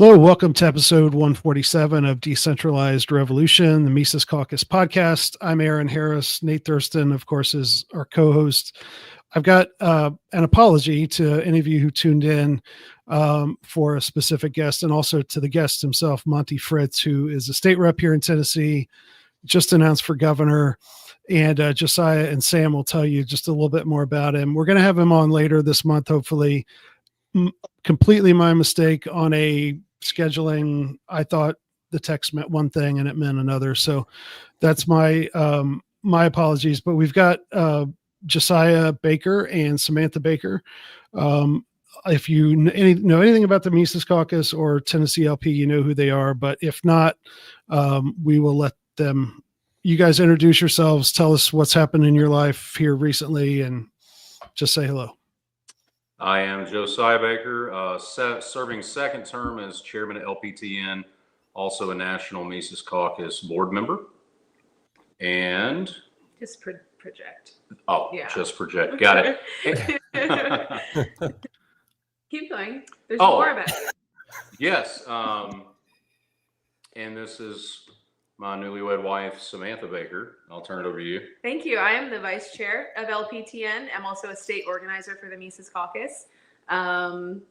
Hello, welcome to episode 147 of Decentralized Revolution, the Mises Caucus podcast. I'm Aaron Harris. Nate Thurston, of course, is our co-host. I've got an apology to any of you who tuned in for a specific guest, and also to the guest himself, Monty Fritz, who is a state rep here in Tennessee, just announced for governor. And Josiah and Sam will tell you just a little bit more about him. We're going to have him on later this month, hopefully. Completely my mistake on a scheduling. I thought the text meant one thing and it meant another. So that's my apologies. But we've got Josiah Baker and Samantha Baker. If you know anything about the Mises Caucus or Tennessee LP, you know who they are. But if not, we will let them. You guys introduce yourselves. Tell us what's happened in your life here recently, and just say hello. I am Josiah Baker, serving second term as chairman of LPTN, also a National Mises Caucus board member. And just project. Oh, yeah. Just project. Got it. Keep going. There's more about it. Yes. And this is my newlywed wife, Samantha Baker. I'll turn it over to you. Thank you. I am the vice chair of LPTN. I'm also a state organizer for the Mises Caucus. In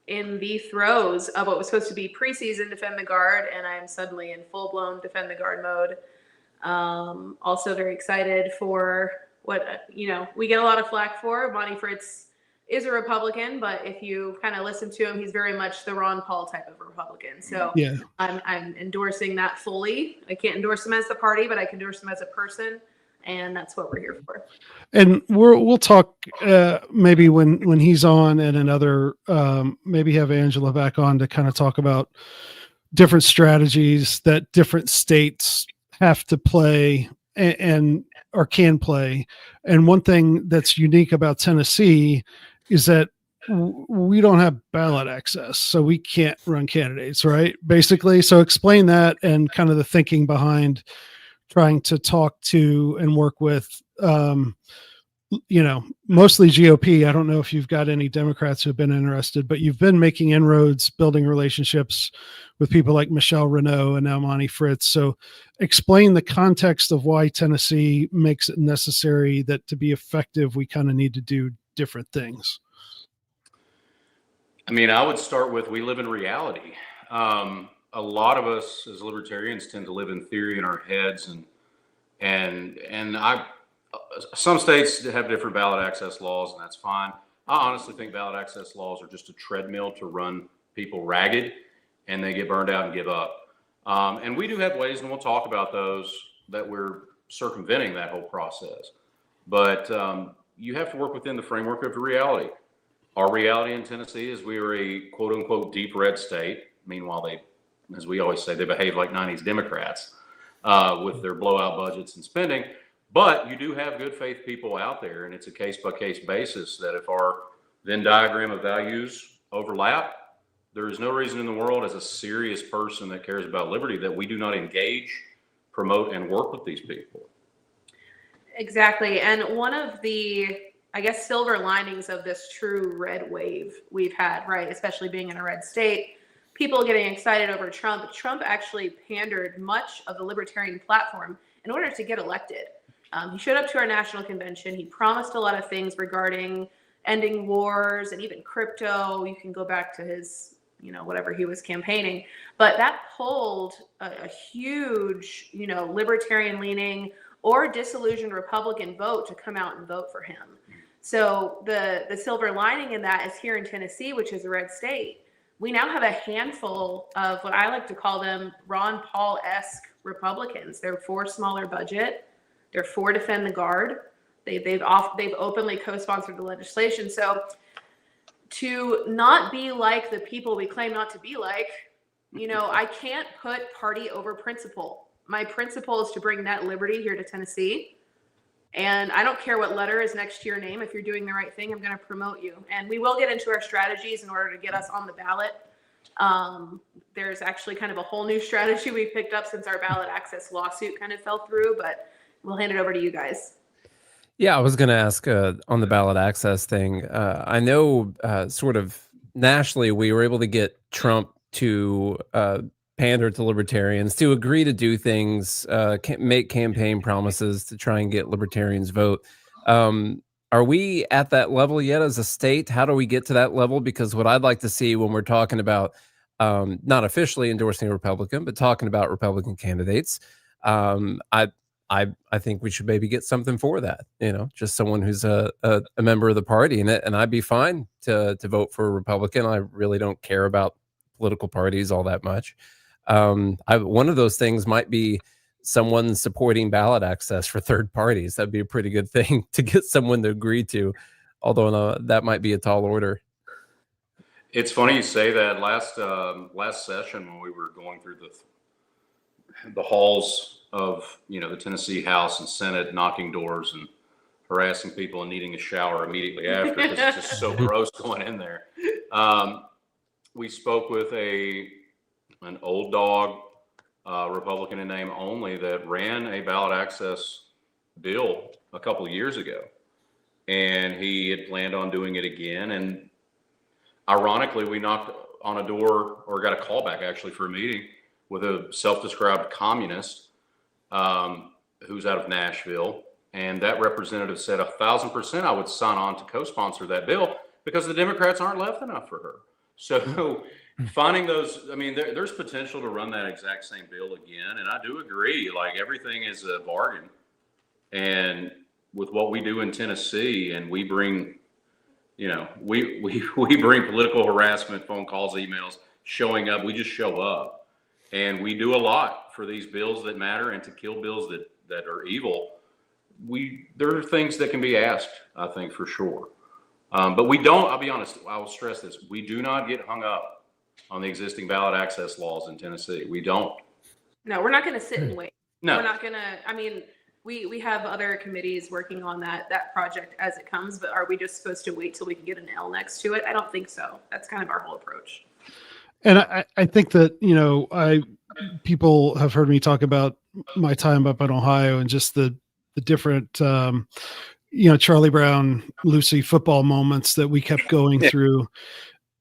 the throes of what was supposed to be preseason Defend the Guard, and I'm suddenly in full-blown Defend the Guard mode. Also very excited for what, we get a lot of flack for. Monty Fritz is a Republican, but if you kind of listen to him, he's very much the Ron Paul type of Republican. So yeah. I'm endorsing that fully. I can't endorse him as the party, but I can endorse him as a person, and that's what we're here for. And we'll talk maybe when he's on, and another maybe have Angela back on to kind of talk about different strategies that different states have to play and or can play. And one thing that's unique about Tennessee is that we don't have ballot access, so we can't run candidates, right? Basically. So explain that and kind of the thinking behind trying to talk to and work with, mostly GOP. I don't know if you've got any Democrats who have been interested, but you've been making inroads, building relationships with people like Michelle Renault and now Monty Fritz. So explain the context of why Tennessee makes it necessary that to be effective, we kind of need to do different things. I mean, I would start with, we live in reality. A lot of us as libertarians tend to live in theory in our heads, and some states have different ballot access laws, and that's fine. I honestly think ballot access laws are just a treadmill to run people ragged, and they get burned out and give up. And we do have ways, and we'll talk about those, that we're circumventing that whole process. But you have to work within the framework of the reality. Our reality in Tennessee is we are a quote unquote deep red state. Meanwhile, they, as we always say, they behave like 90s Democrats with their blowout budgets and spending. But you do have good faith people out there, and it's a case by case basis that if our Venn diagram of values overlap, there is no reason in the world, as a serious person that cares about liberty, that we do not engage, promote, and work with these people. Exactly. And one of the, I guess, silver linings of this true red wave we've had, right, especially being in a red state, people getting excited over Trump. Trump actually pandered much of the libertarian platform in order to get elected. He showed up to our national convention. He promised a lot of things regarding ending wars and even crypto. You can go back to his, whatever he was campaigning. But that pulled a huge, libertarian leaning or disillusioned Republican vote to come out and vote for him. So the silver lining in that is here in Tennessee, which is a red state, we now have a handful of what I like to call them Ron Paul-esque Republicans. They're for smaller budget. They're for Defend the Guard. They've openly co-sponsored the legislation. So to not be like the people we claim not to be like, I can't put party over principle. My principle is to bring net liberty here to Tennessee. And I don't care what letter is next to your name. If you're doing the right thing, I'm going to promote you. And we will get into our strategies in order to get us on the ballot. There's actually kind of a whole new strategy we picked up since our ballot access lawsuit kind of fell through, but we'll hand it over to you guys. Yeah, I was going to ask on the ballot access thing. I know sort of nationally we were able to get Trump to pander to libertarians, to agree to do things, make campaign promises to try and get libertarians vote. Are we at that level yet as a state? How do we get to that level? Because what I'd like to see when we're talking about not officially endorsing a Republican, but talking about Republican candidates, I think we should maybe get something for that. Just someone who's a member of the party, and I'd be fine to vote for a Republican. I really don't care about political parties all that much. One of those things might be someone supporting ballot access for third parties. That'd be a pretty good thing to get someone to agree to, although that might be a tall order. It's funny you say that. Last session, when we were going through the halls of the Tennessee House and Senate, knocking doors and harassing people and needing a shower immediately after because it's just so gross going in there. We spoke with an old dog Republican in name only that ran a ballot access bill a couple of years ago, and he had planned on doing it again. And ironically, we knocked on a door, or got a call back actually, for a meeting with a self-described communist who's out of Nashville. And that representative said 1,000% I would sign on to co-sponsor that bill because the Democrats aren't left enough for her. So finding those, there's potential to run that exact same bill again. And I do agree, like, everything is a bargain. And with what we do in Tennessee, and we bring, we bring political harassment, phone calls, emails, showing up. We just show up, and we do a lot for these bills that matter and to kill bills that are evil. There are things that can be asked, I think, for sure. But we don't, I'll be honest, I will stress this. We do not get hung up on the existing ballot access laws in Tennessee. We don't. No, we're not going to sit and wait. No. We're not going to, we have other committees working on that project as it comes, but are we just supposed to wait till we can get an L next to it? I don't think so. That's kind of our whole approach. And I think that, people have heard me talk about my time up in Ohio and just the different, Charlie Brown, Lucy football moments that we kept going through.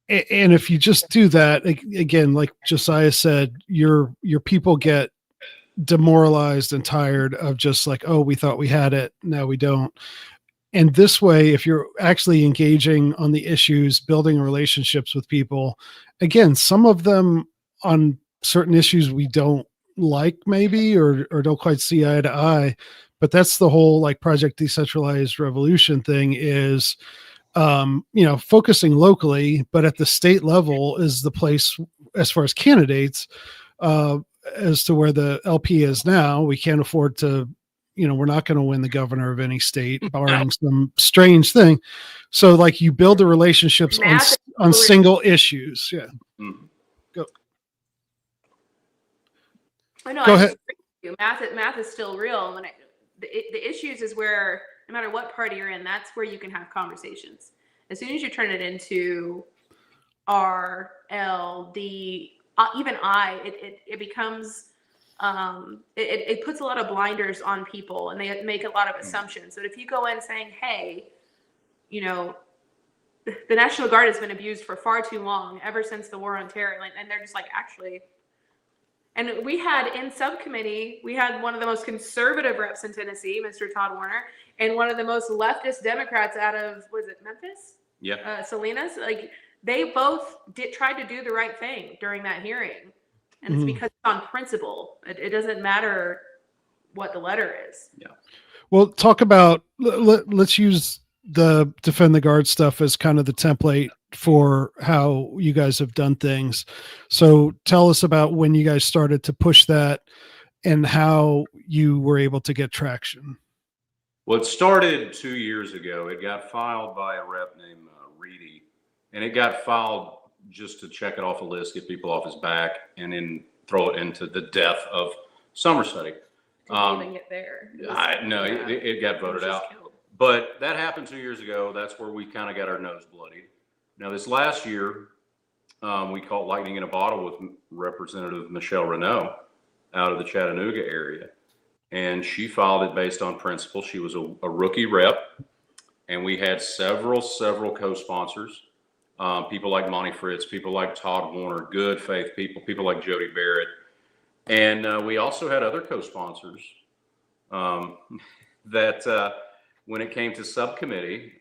And if you just do that, again, like Josiah said, your people get demoralized and tired of just like, oh, we thought we had it, now we don't. And this way, if you're actually engaging on the issues, building relationships with people, again, some of them on certain issues we don't like maybe, or don't quite see eye to eye, but that's the whole like Project Decentralized Revolution thing is, focusing locally, but at the state level is the place as far as candidates, as to where the LP is now. We can't afford to, we're not going to win the governor of any state, barring some strange thing. So like you build the relationships on single issues. Yeah. Mm-hmm. Go. I know. Go ahead. Math is still real. And the issues is where, no matter what party you're in, that's where you can have conversations. As soon as you turn it into R, L, D, even I, it becomes, it puts a lot of blinders on people, and they make a lot of assumptions. So if you go in saying, hey, the National Guard has been abused for far too long, ever since the war on terror, and they're just like, actually. And we had in subcommittee, we had one of the most conservative reps in Tennessee, Mr. Todd Warner, and one of the most leftist Democrats out of, was it Memphis? Yeah. Salinas. Like, they both tried to do the right thing during that hearing. And it's because it's on principle. It doesn't matter what the letter is. Yeah. Well, talk about, let's use the Defend the Guard stuff as kind of the template for how you guys have done things. So tell us about when you guys started to push that and how you were able to get traction. Well, it started 2 years ago. It got filed by a rep named Reedy, and it got filed just to check it off a list, get people off his back, and then throw it into the death of summer study. Didn't even get there. It got voted out. Killed. But that happened 2 years ago. That's where we kind of got our nose bloodied. Now, this last year, we caught lightning in a bottle with Representative Michelle Renaud out of the Chattanooga area. And she filed it based on principle. She was a rookie rep, and we had several co-sponsors. people like Monty Fritz, people like Todd Warner, good faith people like Jody Barrett. And we also had other co-sponsors that when it came to subcommittee,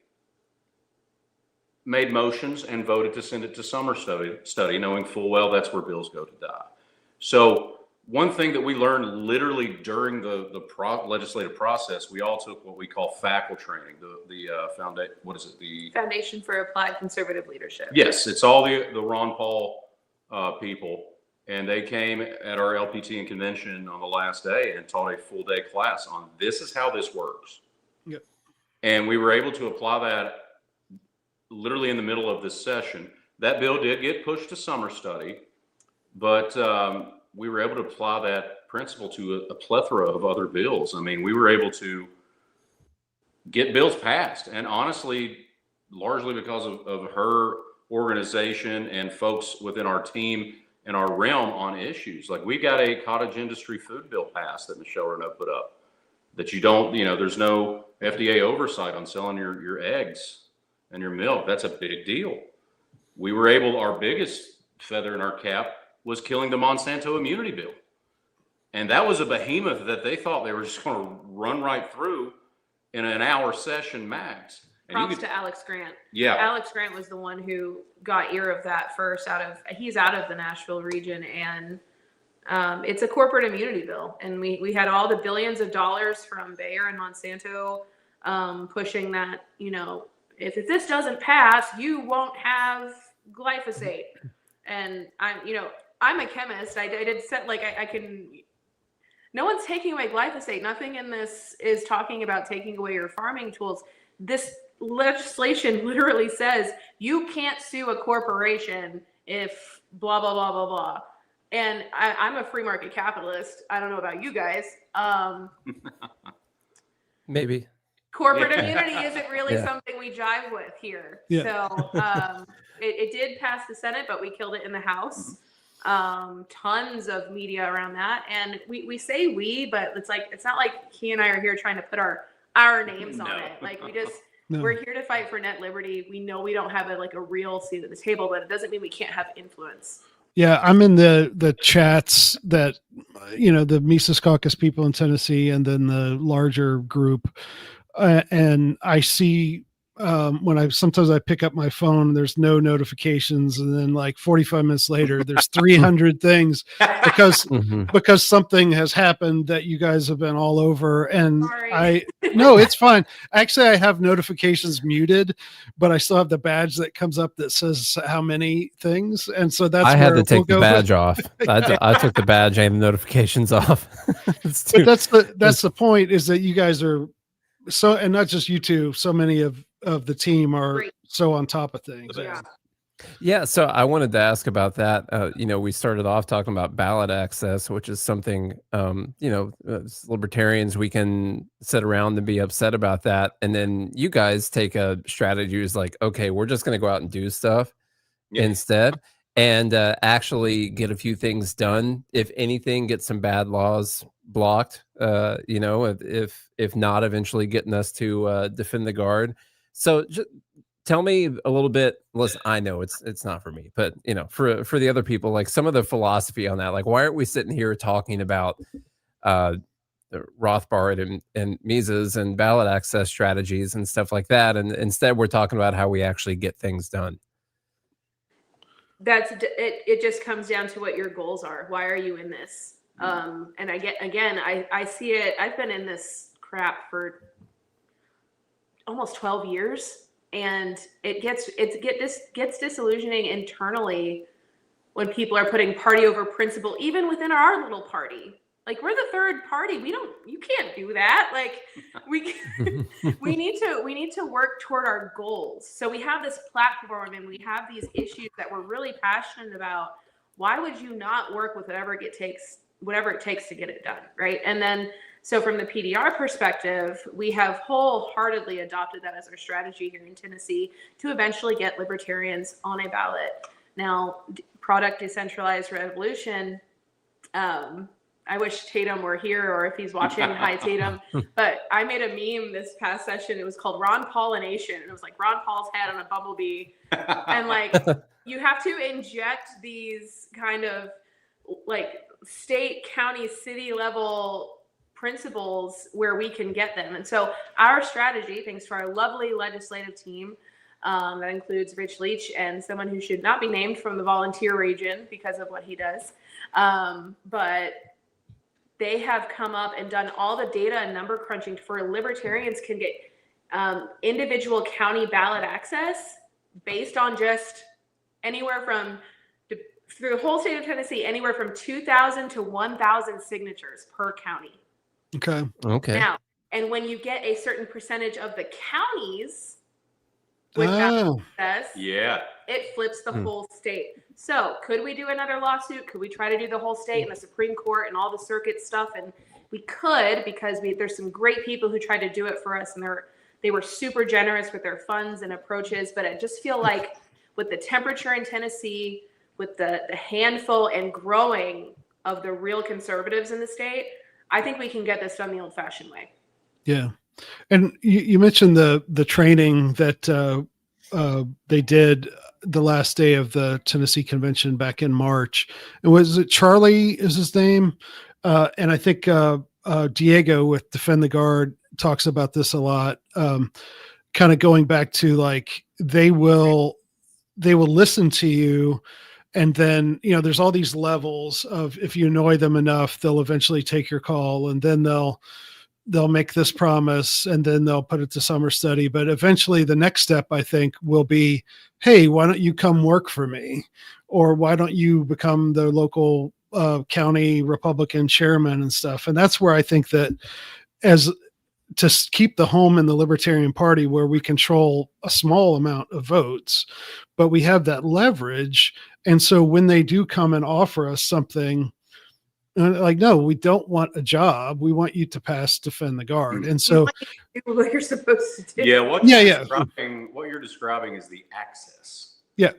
made motions and voted to send it to summer study, knowing full well that's where bills go to die. So one thing that we learned literally during the legislative process, we all took what we call FACL training, the Foundation for Applied Conservative Leadership. Yes, it's all the Ron Paul people, and they came at our LPTN convention on the last day and taught a full day class on this is how this works. Yep. And we were able to apply that literally in the middle of this session. That bill did get pushed to summer study, but we were able to apply that principle to a plethora of other bills. I mean, we were able to get bills passed, and honestly, largely because of her organization and folks within our team and our realm on issues. Like we got a cottage industry food bill passed that Michelle Renaud put up that you don't, there's no FDA oversight on selling your eggs and your milk. That's a big deal. We were able, our biggest feather in our cap was killing the Monsanto immunity bill. And that was a behemoth that they thought they were just going to run right through in an hour session max. And Props to Alex Grant. Yeah. Alex Grant was the one who got ear of that first he's out of the Nashville region, and it's a corporate immunity bill. And we had all the billions of dollars from Bayer and Monsanto pushing that, if this doesn't pass, you won't have glyphosate. And I'm a chemist. I did set I can. No one's taking away glyphosate. Nothing in this is talking about taking away your farming tools. This legislation literally says you can't sue a corporation if blah blah blah blah blah. And I'm a free market capitalist. I don't know about you guys. Maybe corporate immunity isn't really something we jive with here. Yeah. So it did pass the Senate, but we killed it in the House. Tons of media around that. And we say we, but it's not like he and I are here trying to put our names on it. Like we're here to fight for net liberty. We know we don't have a real seat at the table, but it doesn't mean we can't have influence. Yeah, I'm in the chats that, the Mises Caucus people in Tennessee and then the larger group. And I see when sometimes I pick up my phone, there's no notifications. And then 45 minutes later, there's 300 things because something has happened that you guys have been all over. And Sorry. No, it's fine. Actually, I have notifications muted, but I still have the badge that comes up that says how many things. And so that's I had to take the badge off. I took the badge and the notifications off. But that's the point, is that you guys are so, and not just you two, so many of the team are so on top of things. Yeah. So I wanted to ask about that. We started off talking about ballot access, which is something, as libertarians, we can sit around and be upset about that. And then you guys take a strategy is okay, we're just going to go out and do stuff instead and actually get a few things done. If anything, get some bad laws blocked, if not eventually getting us to defend the guard. So just tell me a little bit. Listen, I know it's not for me, but for the other people, some of the philosophy on that, why aren't we sitting here talking about the Rothbard and Mises and ballot access strategies and stuff like that, and instead we're talking about how we actually get things done? That's it. It just comes down to what your goals are. Why are you in this? And I see it. I've been in this crap for almost 12 years, and it gets disillusioning internally when people are putting party over principle, even within our little party. We're the third party. You can't do that. We need to work toward our goals. So we have this platform and we have these issues that we're really passionate about. Why would you not work with whatever it takes to get it done, right? And then, so from the PDR perspective, we have wholeheartedly adopted that as our strategy here in Tennessee to eventually get libertarians on a ballot. Now, product Decentralized Revolution, I wish Tatum were here, or if he's watching, hi Tatum. But I made a meme this past session. It was called Ron Pollination. And it was like Ron Paul's head on a bumblebee. And like, you have to inject these kind of like state, county, city level principles where we can get them. And so our strategy, thanks to our lovely legislative team, that includes Rich Leach and someone who should not be named from the volunteer region because of what he does. But they have come up and done all the data and number crunching for libertarians can get individual county ballot access based on just anywhere from, through the whole state of Tennessee, anywhere from 2,000 to 1,000 signatures per county. Okay. Now, and when you get a certain percentage of the counties with that access, it flips the whole state. So could we do another lawsuit? Could we try to do the whole state and the Supreme Court and all the circuit stuff? And we could, because there's some great people who tried to do it for us, and they were super generous with their funds and approaches. But I just feel like with the temperature in Tennessee, with the handful and growing of the real conservatives in the state, I think we can get this done the old-fashioned way. Yeah. And you mentioned the training that they did the last day of the Tennessee convention back in March. And was it Charlie is his name? And I think Diego with Defend the Guard talks about this a lot, kind of going back to like, they will listen to you. And then, there's all these levels of, if you annoy them enough, they'll eventually take your call, and then they'll make this promise, and then they'll put it to summer study. But eventually the next step, I think, will be, hey, why don't you come work for me? Or why don't you become the local county Republican chairman and stuff? And that's where I think that to keep the home in the Libertarian Party, where we control a small amount of votes, but we have that leverage. And so when they do come and offer us something, like, no, we don't want a job. We want you to pass Defend the Guard. And so do what you're supposed to do. Yeah. What you're describing is the access. Yeah.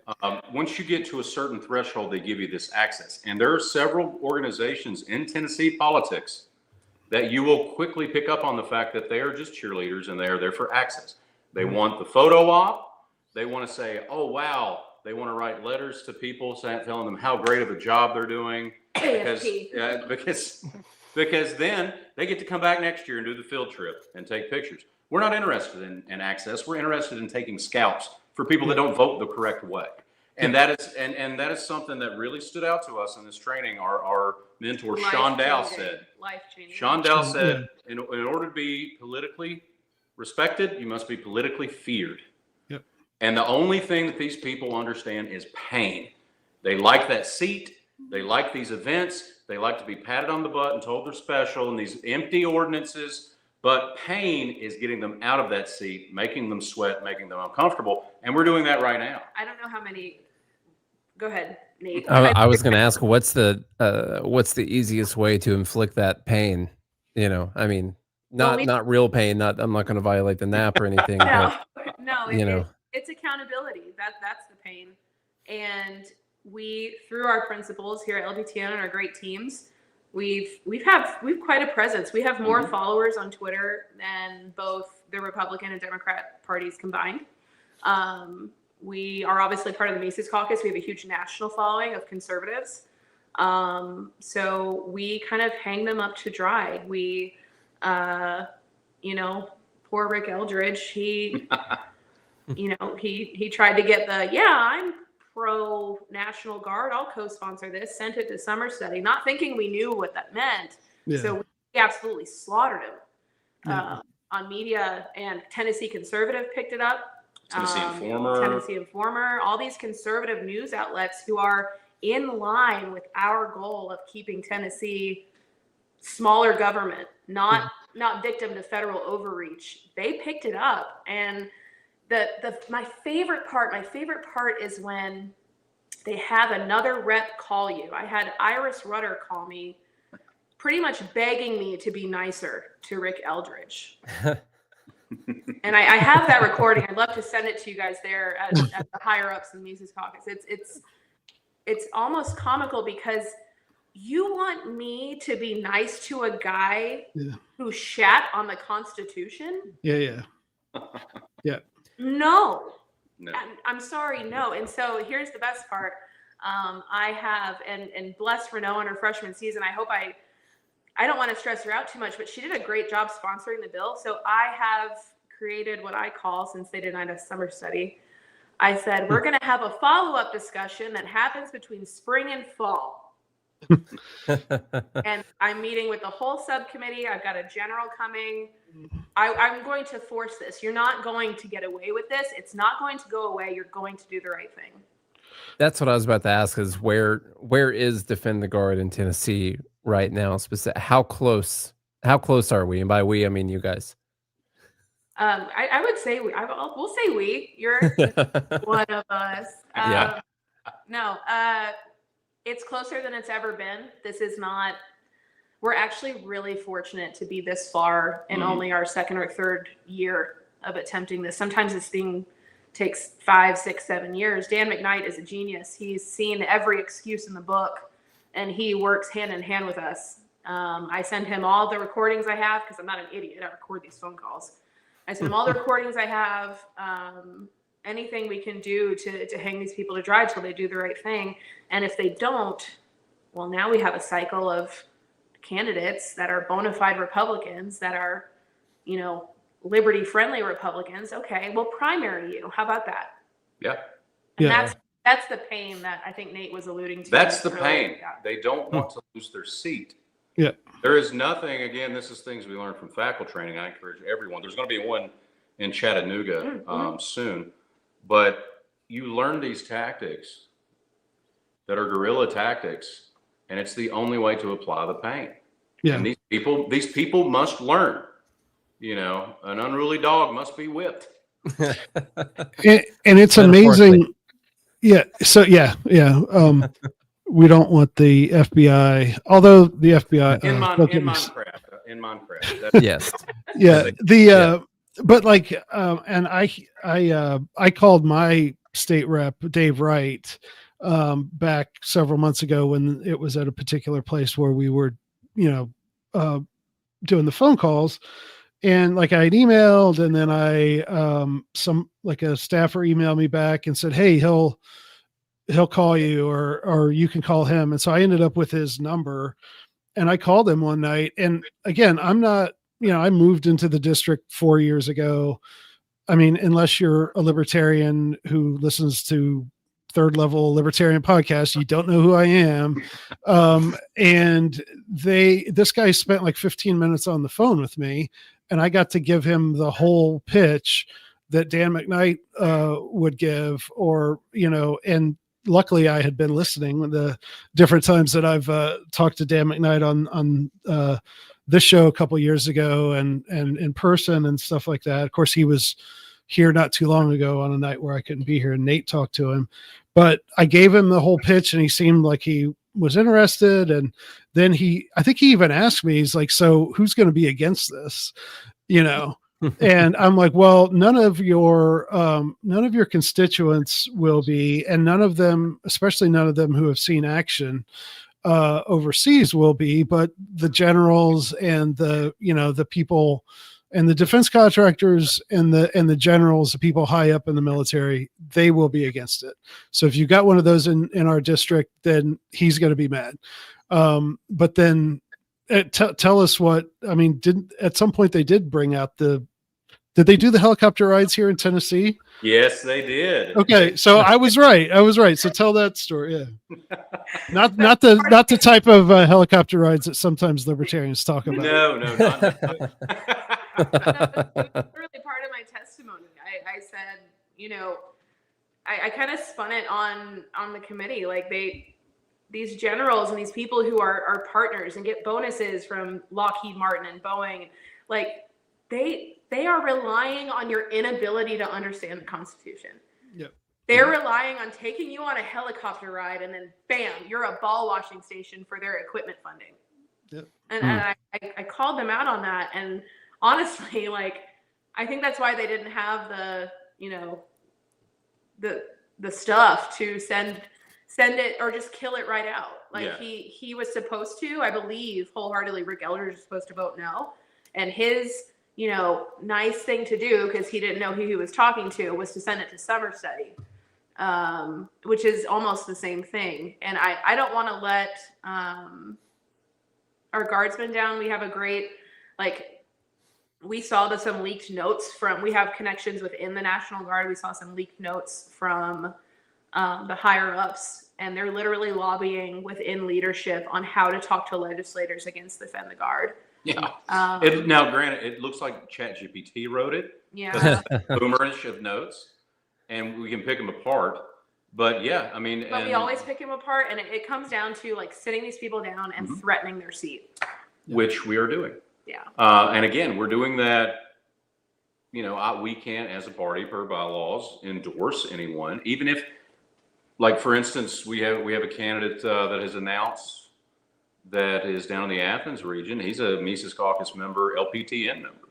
Once you get to a certain threshold, they give you this access. And there are several organizations in Tennessee politics that you will quickly pick up on the fact that they are just cheerleaders and they are there for access. They want the photo op. They want to say, oh, wow. They want to write letters to people telling them how great of a job they're doing. Because then they get to come back next year and do the field trip and take pictures. We're not interested in access. We're interested in taking scalps for people that don't vote the correct way. And that is something that really stood out to us in this training. Our mentor, Sean Dow, said, Sean Dow said, in order to be politically respected, you must be politically feared. Yep. And the only thing that these people understand is pain. They like that seat. They like these events. They like to be patted on the butt and told they're special, and these empty ordinances. But pain is getting them out of that seat, making them sweat, making them uncomfortable. And we're doing that right now. I don't know how many. Go ahead, Nate. I was going to ask, what's the easiest way to inflict that pain? I mean, not real pain. I'm not going to violate the NAP or anything. It's accountability. That's the pain. And we, through our principles here at LPTN and our great teams, we've quite a presence. We have more followers on Twitter than both the Republican and Democrat parties combined. We are obviously part of the Mises Caucus. We have a huge national following of conservatives. So we kind of hang them up to dry. We, poor Rick Eldridge, he tried to get I'm pro National Guard, I'll co-sponsor this, sent it to summer study, not thinking we knew what that meant. Yeah. So we absolutely slaughtered him on media, and Tennessee Conservative picked it up. Tennessee Informer, all these conservative news outlets who are in line with our goal of keeping Tennessee smaller government, not victim to federal overreach. They picked it up. And my favorite part is when they have another rep call you. I had Iris Rutter call me, pretty much begging me to be nicer to Rick Eldridge. And I have that recording. I'd love to send it to you guys there at the higher ups in the Mises Caucus. It's almost comical because You want me to be nice to a guy Yeah. who shat on the Constitution? Yeah. No. No. I'm sorry, no. And so here's the best part. I have, and bless Renault in her freshman season. I hope I don't want to stress her out too much, but she did a great job sponsoring the bill. So I have created what I call, since they denied us summer study, I said, we're going to have a follow-up discussion that happens between spring and fall. And I'm meeting with the whole subcommittee. I've got a general coming. I'm going to force this. You're not going to get away with this. It's not going to go away. You're going to do the right thing. That's what I was about to ask, is where is Defend the Guard in Tennessee right now? How close are we? And by we, I mean you guys. I would say we'll say we. You're one of us. Yeah. No, it's closer than it's ever been. This is not. We're actually really fortunate to be this far in only our second or third year of attempting this. Sometimes this thing takes 5, 6, 7 years. Dan McKnight is a genius. He's seen every excuse in the book, and he works hand in hand with us. I send him all the recordings I have, because I'm not an idiot. I record these phone calls. I send him all the recordings I have, anything we can do to hang these people to dry till they do the right thing. And if they don't, well, now we have a cycle of candidates that are bona fide Republicans, that are, liberty-friendly Republicans. Okay, we'll primary you. How about that? Yeah. And that's the pain that I think Nate was alluding to. That's the pain. Yeah. They don't want to lose their seat. Yeah. There is nothing, again, this is things we learned from faculty training. I encourage everyone. There's going to be one in Chattanooga soon. But you learn these tactics that are guerrilla tactics, and it's the only way to apply the pain. Yeah. And these people must learn. An unruly dog must be whipped. And it's amazing. Yeah. So yeah. We don't want the FBI, although the FBI in Minecraft. Yes. Yeah. But like, and I called my state rep, Dave Wright, back several months ago when it was at a particular place where we were, doing the phone calls, and like I had emailed, and then a staffer emailed me back and said, hey, he'll call you, or you can call him. And so I ended up with his number, and I called him one night. And again, I'm not, I moved into the district 4 years ago. I mean, unless you're a libertarian who listens to third level libertarian podcasts, you don't know who I am. And this guy spent like 15 minutes on the phone with me, and I got to give him the whole pitch that Dan McKnight would give, and luckily I had been listening the different times that I've talked to Dan McKnight on this show a couple years ago and in person and stuff like that. Of course, he was here not too long ago on a night where I couldn't be here, and Nate talked to him, but I gave him the whole pitch, and he seemed like he was interested. And then I think he even asked me, he's like, so who's going to be against this? And I'm like, well, none of your constituents will be, and none of them, especially none of them who have seen action overseas will be, but the generals and the people and the defense contractors and the generals, the people high up in the military, they will be against it. So if you got one of those in our district, then he's going to be mad. But then tell us at some point they did bring out did they do the helicopter rides here in Tennessee? Yes, they did. Okay. So I was right. So tell that story. Yeah. Not the type of helicopter rides that sometimes libertarians talk about. No, not That's really part of my testimony. I said, I kind of spun it on the committee. Like these generals and these people who are partners and get bonuses from Lockheed Martin and Boeing, like they are relying on your inability to understand the Constitution. Yep. They're relying on taking you on a helicopter ride, and then bam, you're a ball washing station for their equipment funding. Yep. And I called them out on that. And honestly, I think that's why they didn't have the stuff to send send it or just kill it right out. Like Yeah. he was supposed to, I believe, wholeheartedly, Rick Eldridge was supposed to vote no. And his, nice thing to do, because he didn't know who he was talking to, was to send it to summer study, which is almost the same thing. And I don't want to let our guardsmen down. We have a great, we saw some leaked notes we have connections within the National Guard. We saw some leaked notes from the higher ups, and they're literally lobbying within leadership on how to talk to legislators against Defend the Guard. Yeah. Now, granted, it looks like ChatGPT wrote it. Yeah. Boomerish of notes, and we can pick them apart. But yeah, I mean, but we always pick them apart, and it comes down to sitting these people down and threatening their seat, which we are doing. Yeah. And again, we're doing that. We can't, as a party per bylaws, endorse anyone, even if, for instance, we have a candidate that has announced that is down in the Athens region. He's a Mises Caucus member, LPTN member.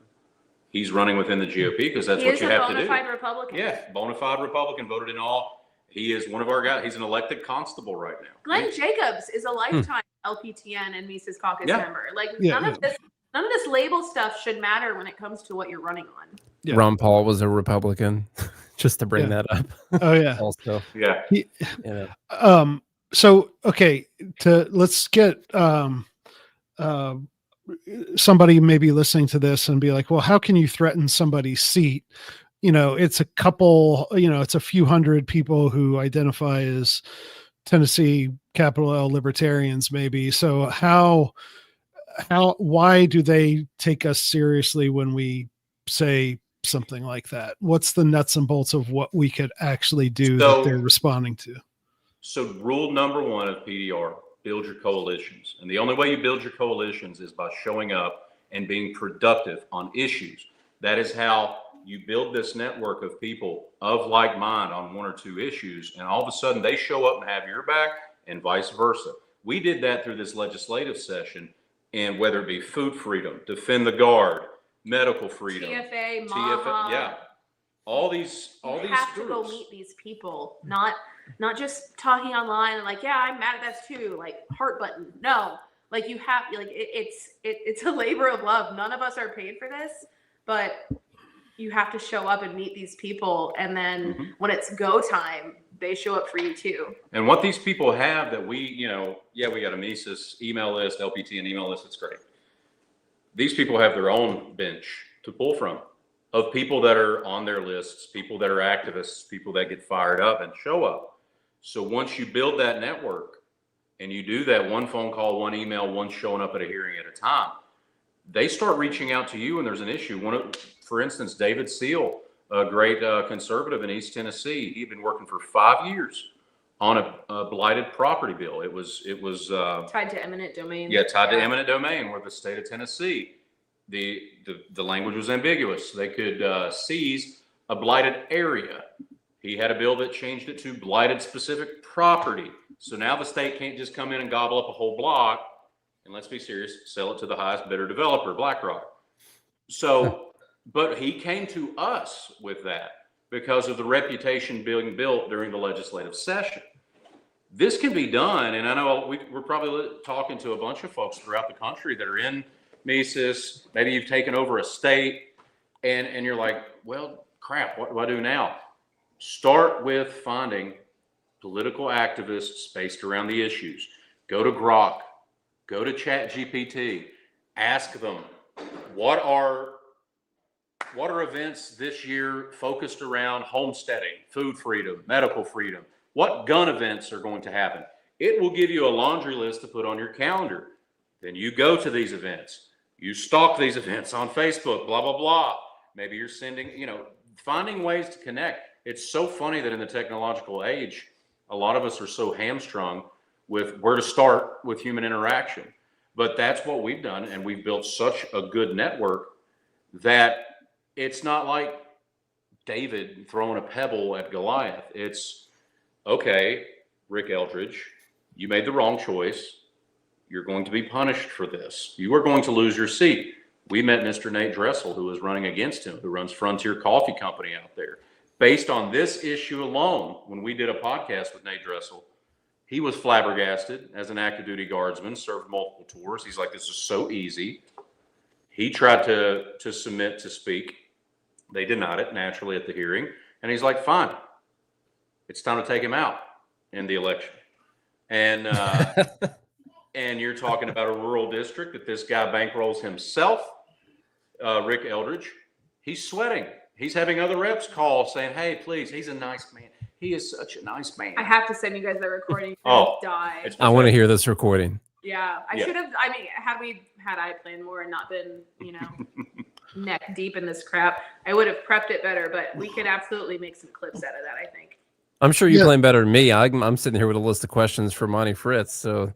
He's running within the GOP because that's what you have to do. He is a bona fide Republican. Yeah, bona fide Republican, voted in all. He is one of our guys. He's an elected constable right now. Glenn Jacobs is a lifetime LPTN and Mises Caucus member. None of this label stuff should matter when it comes to what you're running on. Yeah. Ron Paul was a Republican, just to bring that up. Oh yeah. Also, yeah. So okay, let's get somebody maybe listening to this and be like, well, how can you threaten somebody's seat? It's a couple, it's a few hundred people who identify as Tennessee capital L libertarians, maybe. So why do they take us seriously when we say something like that? What's the nuts and bolts of what we could actually do that they're responding to? So rule number one of PDR, build your coalitions. And the only way you build your coalitions is by showing up and being productive on issues. That is how you build this network of people of like mind on one or two issues. And all of a sudden they show up and have your back, and vice versa. We did that through this legislative session. And whether it be food freedom, Defend the Guard, medical freedom, TFA, MAHA, yeah, all these have to go groups. meet these people, not just talking online and I'm mad at that too, heart button. No, you have it's a labor of love. None of us are paid for this, but you have to show up and meet these people, and then when it's go time, they show up for you too. And what these people have that we got a Mises email list, LPTN email list. It's great. These people have their own bench to pull from of people that are on their lists, people that are activists, people that get fired up and show up. So once you build that network and you do that, one phone call, one email, one showing up at a hearing at a time, they start reaching out to you when there's an issue. For instance, David Seal, a great conservative in East Tennessee, he'd been working for 5 years on a blighted property bill. It was tied to eminent domain. Yeah, tied to eminent domain, where the state of Tennessee, the language was ambiguous. They could seize a blighted area. He had a bill that changed it to blighted specific property. So now the state can't just come in and gobble up a whole block, and let's be serious, sell it to the highest bidder developer, BlackRock. So, but he came to us with that because of the reputation being built during the legislative session. This can be done, and I know we're probably talking to a bunch of folks throughout the country that are in Mises. Maybe you've taken over a state, and you're like, well, crap, what do I do now? Start with finding political activists based around the issues. Go to Grok, go to ChatGPT, ask them, what are events this year focused around homesteading, food freedom, medical freedom? What gun events are going to happen? It will give you a laundry list to put on your calendar. Then you go to these events. You stalk these events on Facebook, blah, blah, blah. Maybe you're sending, finding ways to connect. It's so funny that in the technological age, a lot of us are so hamstrung with where to start with human interaction. But that's what we've done, and we've built such a good network that it's not like David throwing a pebble at Goliath. It's, okay, Rick Eldridge, you made the wrong choice. You're going to be punished for this. You are going to lose your seat. We met Mr. Nate Dressel, who was running against him, who runs Frontier Coffee Company out there. Based on this issue alone, when we did a podcast with Nate Dressel, He was flabbergasted as an active duty guardsman, served multiple tours. He's like, this is so easy. He tried to submit to speak. They denied it naturally at the hearing. And he's like, fine, it's time to take him out in the election. And and you're talking about a rural district that this guy bankrolls himself, Rick Eldridge. He's sweating. He's having other reps call saying, hey, please, he's a nice man. He is such a nice man. I have to send you guys the recording. Die. I want to hear this recording. Yeah, I should have. I mean, had I planned more and not been, neck deep in this crap, I would have prepped it better. But we could absolutely make some clips out of that, I think. I'm sure you plan better than me. I'm sitting here with a list of questions for Monty Fritz. So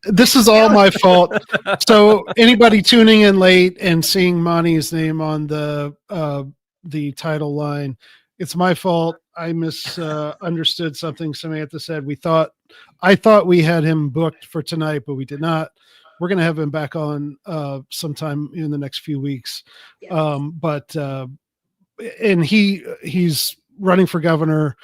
this is all my fault. So anybody tuning in late and seeing Monty's name on the title line, it's my fault. I misunderstood something Samantha said. I thought we had him booked for tonight, but we did not. We're going to have him back on sometime in the next few weeks. Yes. And he's running for governor.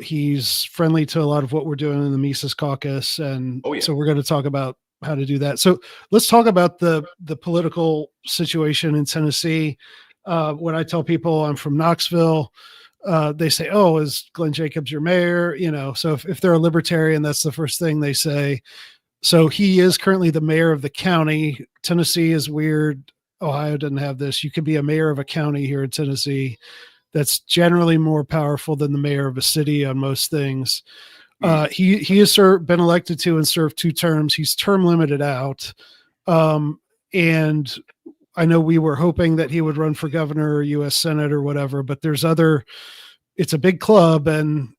He's friendly to a lot of what we're doing in the Mises Caucus. And so we're going to talk about how to do that. So let's talk about the political situation in Tennessee. When I tell people I'm from Knoxville, they say, oh, is Glenn Jacobs your mayor? So if they're a libertarian, that's the first thing they say. So he is currently the mayor of the county. Tennessee is weird. Ohio doesn't have this. You could be a mayor of a county here in Tennessee. That's generally more powerful than the mayor of a city on most things. He has been elected to and served 2 terms. He's term limited out. And I know we were hoping that he would run for governor or U.S. Senate or whatever, but it's a big club. And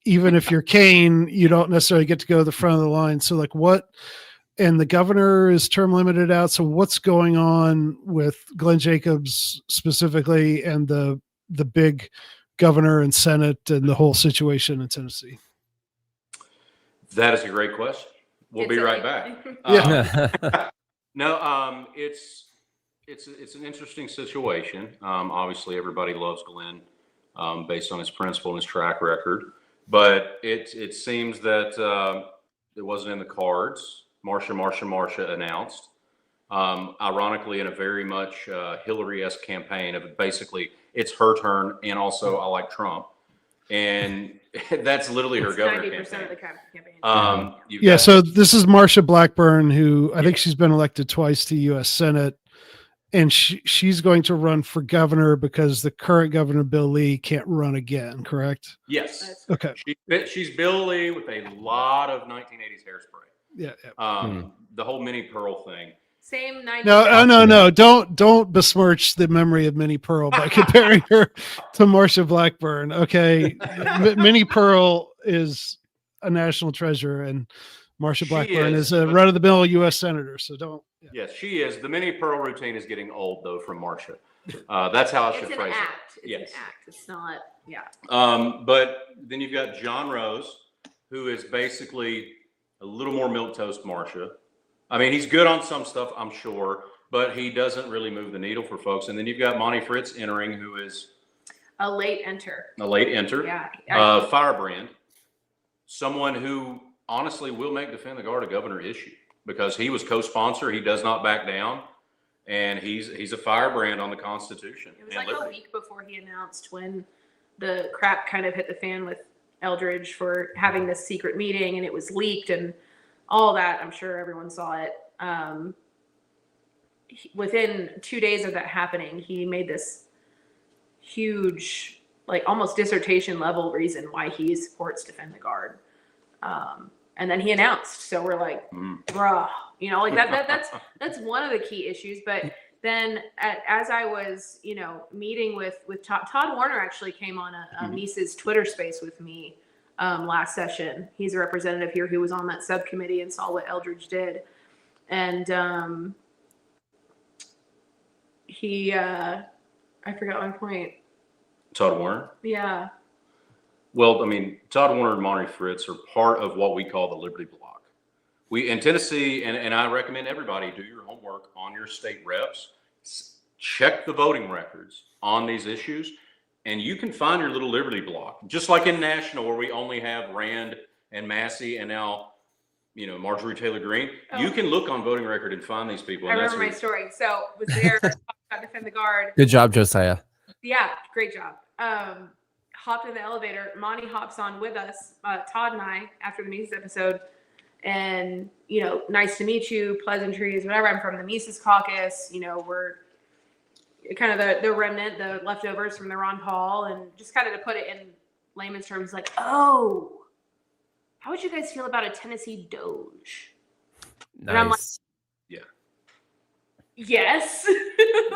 even if you're Kane, you don't necessarily get to go to the front of the line. So and the governor is term limited out. So what's going on with Glenn Jacobs specifically and the big governor and Senate and the whole situation in Tennessee? That is a great question. We'll be right back. No, it's an interesting situation. Obviously, everybody loves Glenn based on his principle and his track record, but it seems that it wasn't in the cards. Marsha announced, ironically, in a very much Hillary-esque campaign of basically it's her turn, and also I like Trump, and that's literally her governor 90% campaign. Of the campaign. So this is Marsha Blackburn, who I think she's been elected twice to U.S. Senate, and she's going to run for governor because the current governor, Bill Lee, can't run again, correct? Yes. Okay. She's Bill Lee with a lot of 1980s hairspray. Yeah. The whole Minnie Pearl thing. Same 90s. No. Don't besmirch the memory of Minnie Pearl by comparing her to Marsha Blackburn. Okay. Minnie Pearl is a national treasure, and Marsha Blackburn is a run-of-the-mill U.S. senator. So don't. Yeah. Yes, she is. The Minnie Pearl routine is getting old, though, from Marsha. That's how I should phrase it. It's an act. It's not. Yeah. But then you've got John Rose, who is basically a little more milquetoast Marsha. I mean, he's good on some stuff, I'm sure, but he doesn't really move the needle for folks. And then you've got Monty Fritz entering, who is a late enter. Yeah. Firebrand. Someone who honestly will make Defend the Guard a governor issue because he was co-sponsor. He does not back down. And he's a firebrand on the Constitution. It was like a week before he announced when the crap kind of hit the fan with Eldridge for having this secret meeting, and it was leaked and all that. I'm sure everyone saw it. Within 2 days of that happening, he made this huge, like almost dissertation level reason why he supports Defend the Guard. And then he announced. So we're like, bruh, like that's one of the key issues. But then as I was, meeting with Todd Warner actually came on a Mises Twitter space with me last session. He's a representative here who was on that subcommittee and saw what Eldridge did. And he, I forgot my point. Todd Warner? Yeah. Well, I mean, Todd Warner and Monty Fritz are part of what we call the Liberty Bloc. We in Tennessee, and I recommend everybody do your homework on your state reps. Check the voting records on these issues, and you can find your little Liberty Bloc. Just like in national, where we only have Rand and Massey and now, Marjorie Taylor Greene. Oh. You can look on voting record and find these people. I And remember my story. So was there, defend the guard. Good job, Josiah. Yeah, great job. Hopped in the elevator. Monty hops on with us, Todd and I, after the Mises episode. And, nice to meet you, pleasantries, whatever. I'm from the Mises Caucus. We're kind of the remnant, the leftovers from the Ron Paul. And just kind of to put it in layman's terms, like, oh, how would you guys feel about a Tennessee Doge? Nice. And I'm like, Yeah. Yes.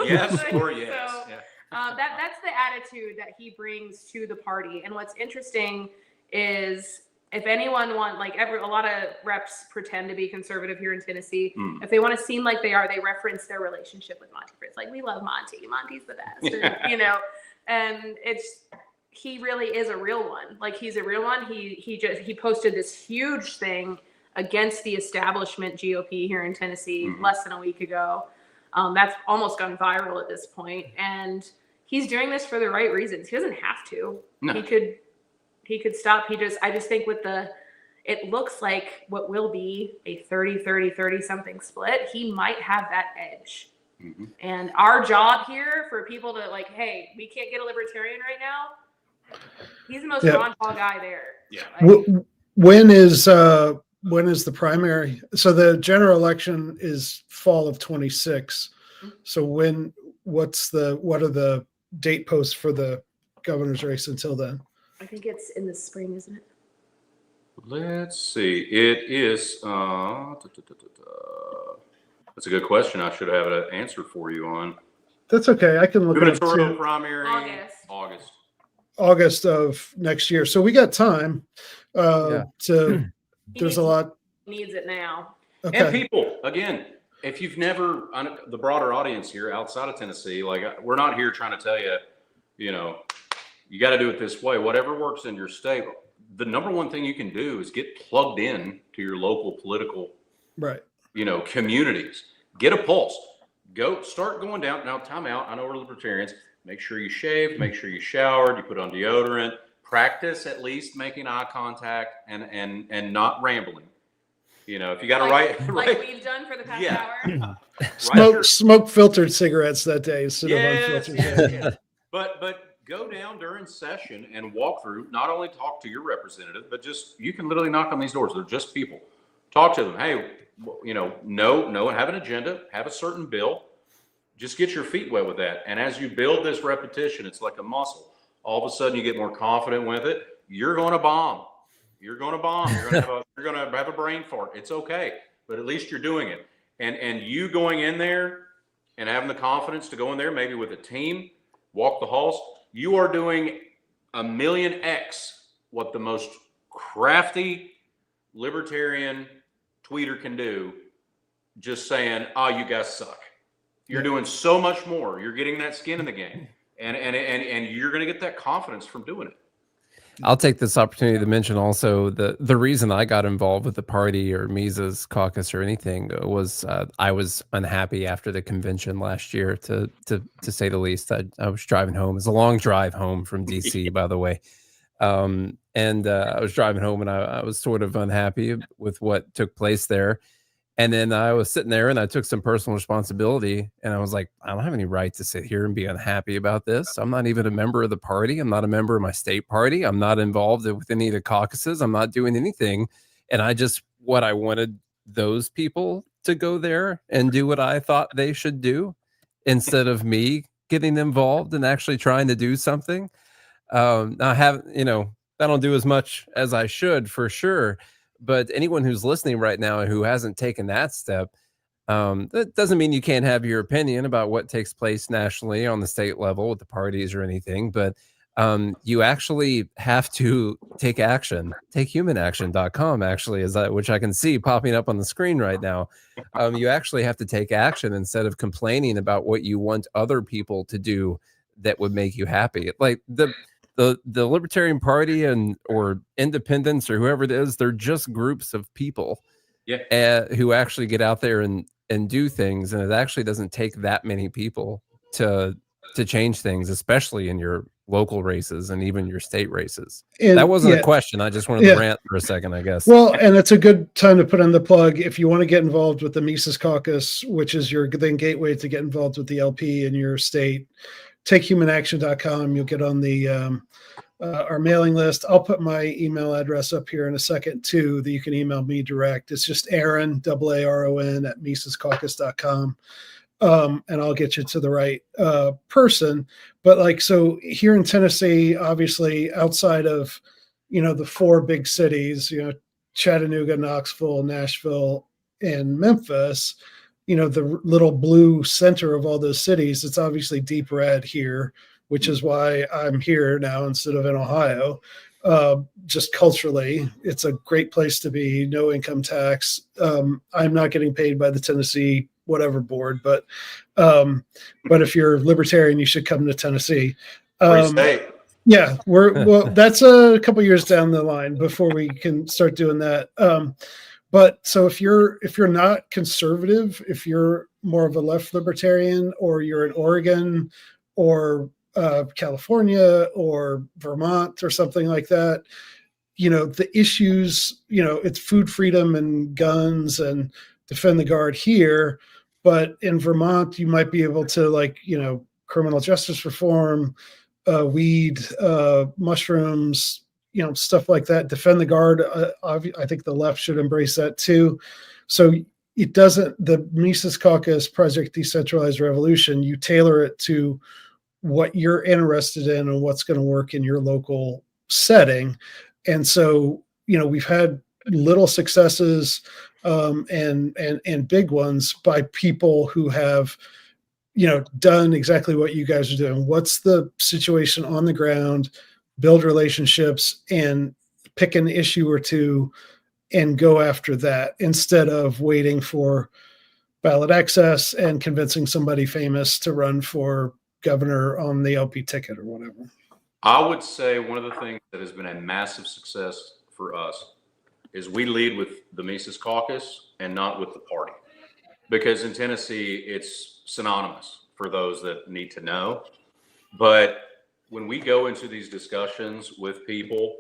Yes or yes. So, yeah. That's the attitude that he brings to the party. And what's interesting is if anyone a lot of reps pretend to be conservative here in Tennessee. If they want to seem like they are, they reference their relationship with Monty Fritz. Like, we love Monty. Monty's the best. Yeah. And he really is a real one. Like, he's a real one. He posted this huge thing against the establishment GOP here in Tennessee less than a week ago. That's almost gone viral at this point. And he's doing this for the right reasons. He doesn't have to. No. He could stop. I just think it looks like what will be a 30 something split. He might have that edge. Mm-hmm. And our job here for people to hey, we can't get a libertarian right now. He's the most Ron Paul guy there. Yeah. When is the primary? So the general election is fall of 26. So what are the date posts for the governor's race until then? I think it's in the spring, isn't it? Let's see. It is. That's a good question. I should have an answer for you on. That's okay. I can look at it too. Primary. August of next year. So we got time. There's a lot. Needs it now. Okay. And people, again, if you've never, the broader audience here outside of Tennessee, we're not here trying to tell you, you got to do it this way. Whatever works in your state. The number one thing you can do is get plugged in to your local political, communities. Get a pulse. Start going down. Now, time out. I know we're libertarians. Make sure you shaved. Make sure you showered. You put on deodorant. Practice at least making eye contact and not rambling. If you got to write, like we've done for the past hour. Smoke filtered cigarettes that day instead of unfiltered. Yes. But go down during session and walk through. Not only talk to your representative, but you can literally knock on these doors. They're just people. Talk to them. Hey, have an agenda. Have a certain bill. Just get your feet wet with that. And as you build this repetition, it's like a muscle. All of a sudden, you get more confident with it. You're going to bomb. You're going to have a brain fart. It's okay, but at least you're doing it. And you going in there and having the confidence to go in there, maybe with a team, walk the halls. You are doing 1,000,000x what the most crafty libertarian tweeter can do. Just saying, "Oh, you guys suck." You're doing so much more. You're getting that skin in the game. And you're going to get that confidence from doing it. I'll take this opportunity to mention also the reason I got involved with the party or Mises Caucus or anything was I was unhappy after the convention last year, to say the least. I was driving home. It was a long drive home from DC, by the way. And I was driving home and I was sort of unhappy with what took place there. And then I was sitting there and I took some personal responsibility and I was like, I don't have any right to sit here and be unhappy about this. I'm not even a member of the party. I'm not a member of my state party. I'm not involved with any of the caucuses. I'm not doing anything. And I wanted those people to go there and do what I thought they should do instead of me getting involved and actually trying to do something. I don't do as much as I should for sure. But anyone who's listening right now who hasn't taken that step, that doesn't mean you can't have your opinion about what takes place nationally on the state level with the parties or anything. But you actually have to take action. TakeHumanAction.com actually is that, which I can see popping up on the screen right now. You actually have to take action instead of complaining about what you want other people to do that would make you happy. Like the Libertarian Party or independents or whoever it is, they're just groups of people who actually get out there and do things. And it actually doesn't take that many people to to change things, especially in your local races and even your state races. And that wasn't a question. I just wanted to rant for a second, I guess. Well, and it's a good time to put in the plug. If you want to get involved with the Mises Caucus, which is your then gateway to get involved with the LP in your state, takehumanaction.com. You'll get on the our mailing list. I'll put my email address up here in a second too, that you can email me direct. It's just Aaron, AARON at misescaucus.com. And I'll get you to the right person. But like, so here in Tennessee, obviously outside of, the 4 big cities, Chattanooga, Knoxville, Nashville, and Memphis, the little blue center of all those cities, it's obviously deep red here, which is why I'm here now instead of in Ohio. Just culturally, it's a great place to be. No income tax. I'm not getting paid by the Tennessee whatever board, but if you're libertarian, you should come to Tennessee. Free state. Yeah, well, that's a couple years down the line before we can start doing that. But so if you're not conservative, if you're more of a left libertarian, or you're in Oregon or California or Vermont or something like that, the issues, it's food freedom and guns and defend the guard here. But in Vermont, you might be able to criminal justice reform, weed, mushrooms, stuff like that, defend the guard. I think the left should embrace that too. So it doesn't, the Mises Caucus Project Decentralized Revolution, you tailor it to what you're interested in and what's going to work in your local setting. And so, we've had little successes and big ones by people who have, done exactly what you guys are doing. What's the situation on the ground, build relationships, and pick an issue or two and go after that instead of waiting for ballot access and convincing somebody famous to run for governor on the LP ticket or whatever. I would say one of the things that has been a massive success for us is we lead with the Mises Caucus and not with the party. Because in Tennessee, it's synonymous for those that need to know. But when we go into these discussions with people,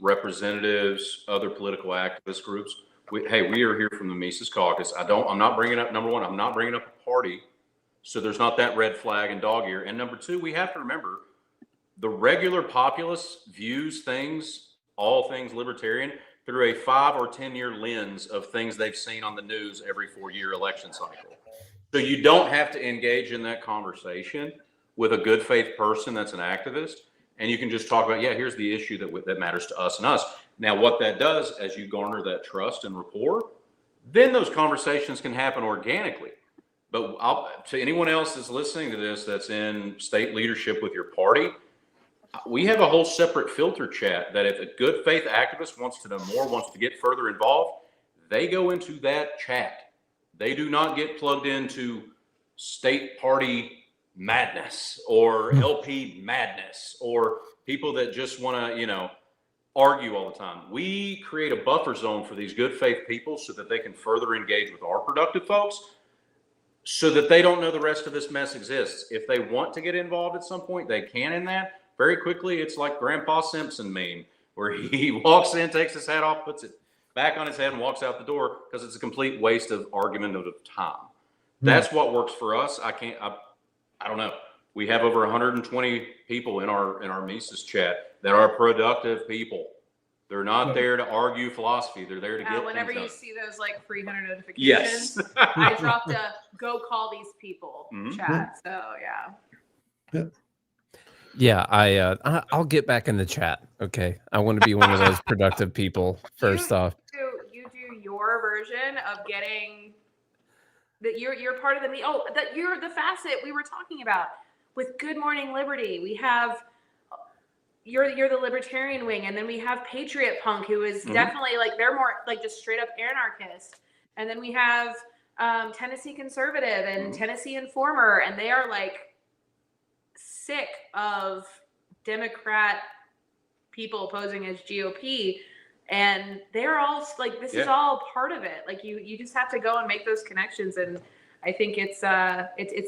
representatives, other political activist groups, we are here from the Mises Caucus. I'm not bringing up, number one, I'm not bringing up a party. So there's not that red flag and dog ear. And number two, we have to remember the regular populace views things, all things libertarian, through a 5 or 10 year lens of things they've seen on the news every 4-year election cycle. So you don't have to engage in that conversation with a good faith person that's an activist. And you can just talk about, here's the issue that matters to us and us. Now, what that does, as you garner that trust and rapport, then those conversations can happen organically. But to anyone else that's listening to this, that's in state leadership with your party, we have a whole separate filter chat that if a good faith activist wants to know more, wants to get further involved, they go into that chat. They do not get plugged into state party madness or LP madness or people that just want to, argue all the time. We create a buffer zone for these good faith people so that they can further engage with our productive folks, so that they don't know the rest of this mess exists. If they want to get involved at some point, they can in that. Very quickly, it's like Grandpa Simpson meme, where he walks in, takes his hat off, puts it back on his head, and walks out the door because it's a complete waste of argumentative time. That's what works for us. I don't know. We have over 120 people in our Mises chat that are productive people. They're not there to argue philosophy. They're there to get whenever things you done. see those like 300 notifications, Yes. I dropped a go call these people chat. So Yeah, I'll get back in the chat. Okay, I want to be one of those productive people. First off, you do your version of getting that you're part of that you're the facet we were talking about with Good Morning Liberty. We have you're the libertarian wing, and then we have Patriot Punk, who is definitely they're more just straight up anarchist, and then we have Tennessee Conservative and Tennessee Informer, and they are sick of Democrat people posing as GOP, and they're all this is all part of it. You just have to go and make those connections, and I think it's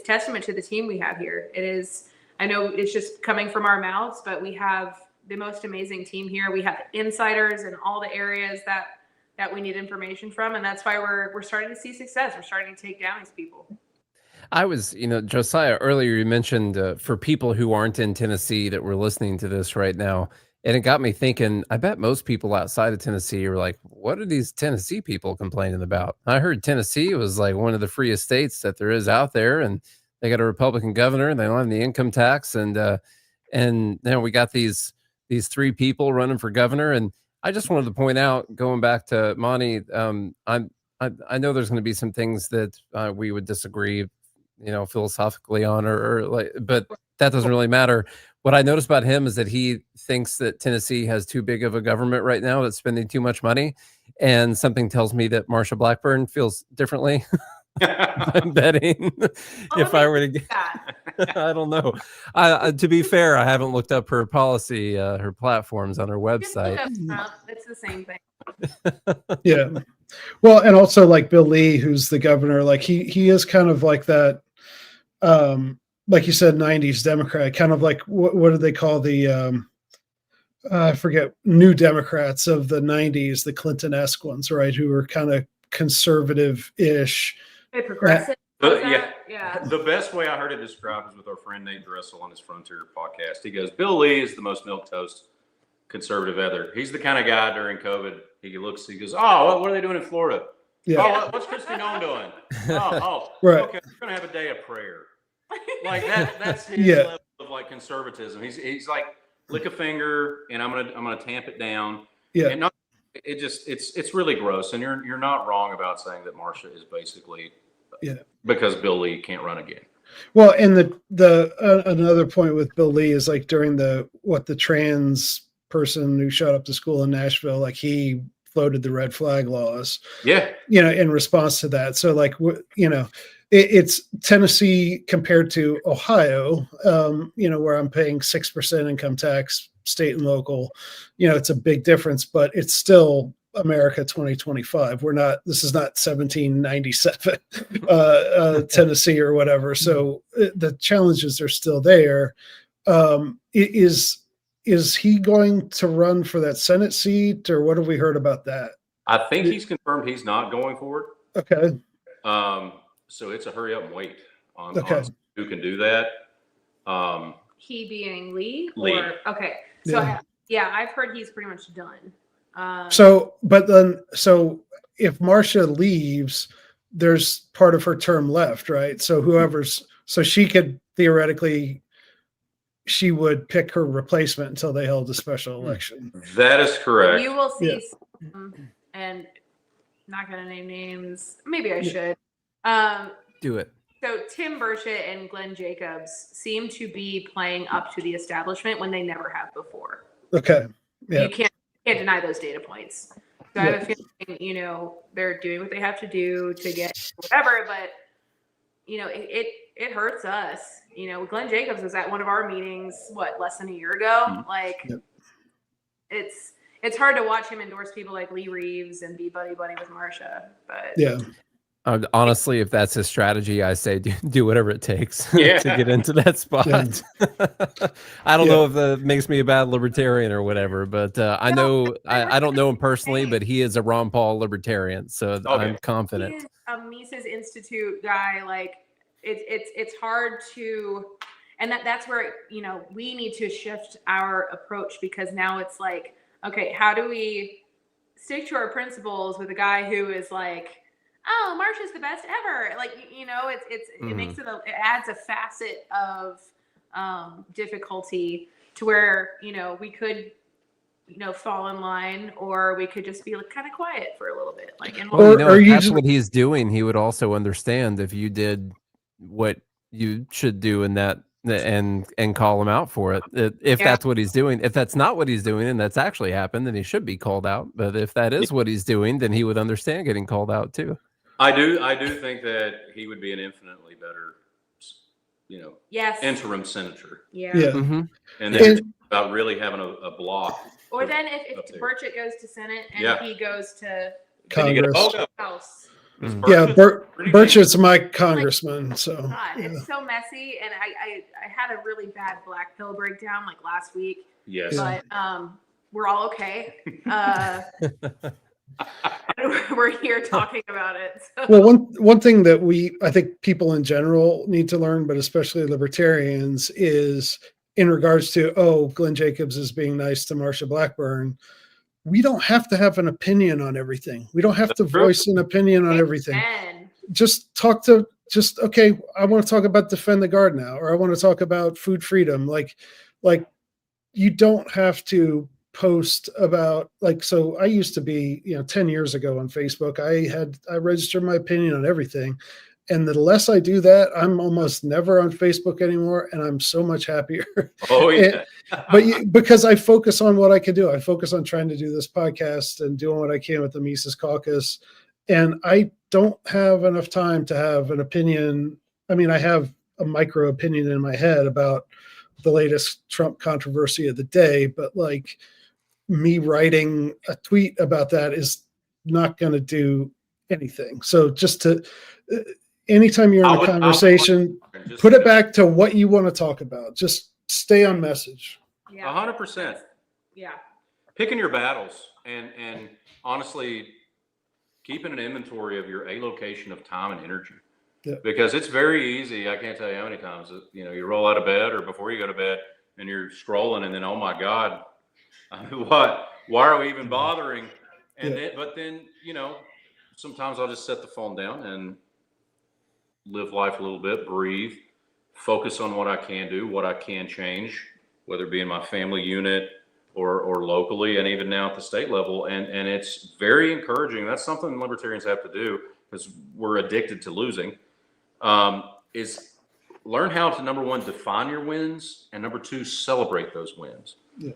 testament to the team we have here. It is. I know it's just coming from our mouths, but we have the most amazing team here. We have insiders in all the areas that we need information from, and that's why we're starting to see success. We're starting to take down these people. I was, Josiah, earlier you mentioned for people who aren't in Tennessee that were listening to this right now, and it got me thinking, I bet most people outside of Tennessee are like, what are these Tennessee people complaining about? I heard Tennessee was like one of the freest states that there is out there, and they got a Republican governor, and they don't have the income tax, and then we got these three people running for governor. And I just wanted to point out, going back to Monty, I know there's going to be some things that we would disagree, philosophically on, but that doesn't really matter. What I noticed about him is that he thinks that Tennessee has too big of a government right now, that's spending too much money. And something tells me that Marsha Blackburn feels differently. I'm betting if I were to get, I don't know. To be fair, I haven't looked up her policy, her platforms on her website. It's the same thing. Yeah. Well, and also like Bill Lee, who's the governor, like he is kind of like that, like you said, 90s Democrat, kind of like what do they call the I forget, new Democrats of the 90s, the Clinton-esque ones, right? Who were kind of conservative-ish. Progressive. Yeah. The best way I heard it described was with our friend Nate Dressel on his Frontier podcast. He goes, Bill Lee is the most milquetoast conservative ever. He's the kind of guy during COVID, he goes, oh, what are they doing in Florida? Yeah. Oh, what's Kristi Noem doing? Oh, right. Okay, we're going to have a day of prayer. Like that's his level of like conservatism. He's like, lick a finger and I'm gonna tamp it down. Yeah. And it's really gross. And you're not wrong about saying that Marsha is basically because Bill Lee can't run again. Well, and the another point with Bill Lee is like during the trans person who showed up to school in Nashville, like he floated the red flag laws. Yeah. In response to that. So like, it's Tennessee compared to Ohio, where I'm paying 6% income tax, state and local. It's a big difference, but it's still America 2025. This is not 1797 Tennessee or whatever. So the challenges are still there. Is he going to run for that Senate seat, or what have we heard about that? I think he's confirmed he's not going for it. Okay. So it's a hurry up and wait on who can do that. He being Lee? Lee. Okay. So I've heard he's pretty much done. So if Marsha leaves, there's part of her term left, right? So she could theoretically, she would pick her replacement until they held a special election. That is correct. You will see and not going to name names. Maybe I should. Do it. So Tim Burchett and Glenn Jacobs seem to be playing up to the establishment when they never have before. Okay. Yeah. You can't deny those data points. So I have a feeling, they're doing what they have to do to get whatever, but it hurts us. Glenn Jacobs was at one of our meetings, less than a year ago? Like it's hard to watch him endorse people like Lee Reeves and be buddy with Marsha, but honestly, if that's his strategy, I say do whatever it takes to get into that spot. I don't know if that makes me a bad libertarian or whatever, but I know I don't know him personally, but he is a Ron Paul libertarian, so I'm confident. He is a Mises Institute guy. Like it's hard to, and that's where we need to shift our approach, because now it's like, okay, how do we stick to our principles with a guy who is like, oh, Marsha's the best ever. Like, it makes it it adds a facet of difficulty to where, we could, fall in line, or we could just be kind of quiet for a little bit. Like, and if that's what he's doing, he would also understand if you did what you should do in that and call him out for it. If that's what he's doing. If that's not what he's doing and that's actually happened, then he should be called out. But if that is what he's doing, then he would understand getting called out too. I do think that he would be an infinitely better, interim senator. Yeah. Mm-hmm. And then about really having a block. Or then if Burchett goes to Senate and he goes to Congress. House, 'Cause Yeah, pretty Birch dangerous. is my congressman, so God, yeah. it's so messy, and I had a really bad black pill breakdown like last week, Yes. Yeah. but we're all okay. We're here talking about it. So. Well, one thing that I think people in general need to learn, but especially libertarians, is in regards to, Glenn Jacobs is being nice to Marsha Blackburn. We don't have to have an opinion on everything. We don't have to voice an opinion on everything. Amen. Just okay, I want to talk about Defend the Guard now, or I want to talk about food freedom. Like you don't have to post about, so I used to be, 10 years ago on Facebook, I registered my opinion on everything. And the less I do that, I'm almost never on Facebook anymore. And I'm so much happier. Oh, yeah. Because I focus on what I can do. I focus on trying to do this podcast and doing what I can with the Mises Caucus. And I don't have enough time to have an opinion. I mean, I have a micro opinion in my head about the latest Trump controversy of the day, but like me writing a tweet about that is not going to do anything. So anytime you're in a conversation, put it back to what you want to talk about. Just stay on message. Yeah. 100%. Yeah. Picking your battles and honestly keeping an inventory of your allocation of time and energy. Yeah. Because it's very easy. I can't tell you how many times you roll out of bed or before you go to bed and you're scrolling and then, oh my God, what? Why are we even bothering? And but then sometimes I'll just set the phone down and live life a little bit, breathe, focus on what I can do, what I can change, whether it be in my family unit or locally, and even now at the state level. And it's very encouraging. That's something libertarians have to do because we're addicted to losing, is learn how to, number one, define your wins, and number two, celebrate those wins. Yeah.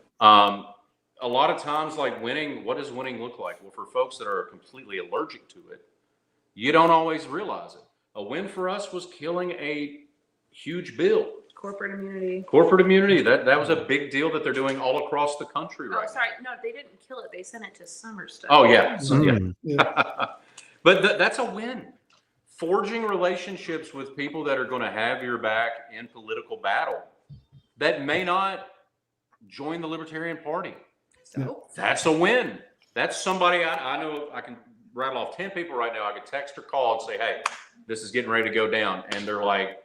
A lot of times, like winning, what does winning look like? Well, for folks that are completely allergic to it, you don't always realize it. A win for us was killing a huge bill. Corporate immunity. Corporate immunity. That was a big deal that they're doing all across the country right sorry. No, they didn't kill it. They sent it to summer stuff. now. Oh, yeah. So, Yeah. But that's a win. Forging relationships with people that are going to have your back in political battle that may not join the Libertarian Party. So That's a win. That's somebody I know. I can rattle off 10 people right now. I could text or call and say, hey, this is getting ready to go down. And they're like,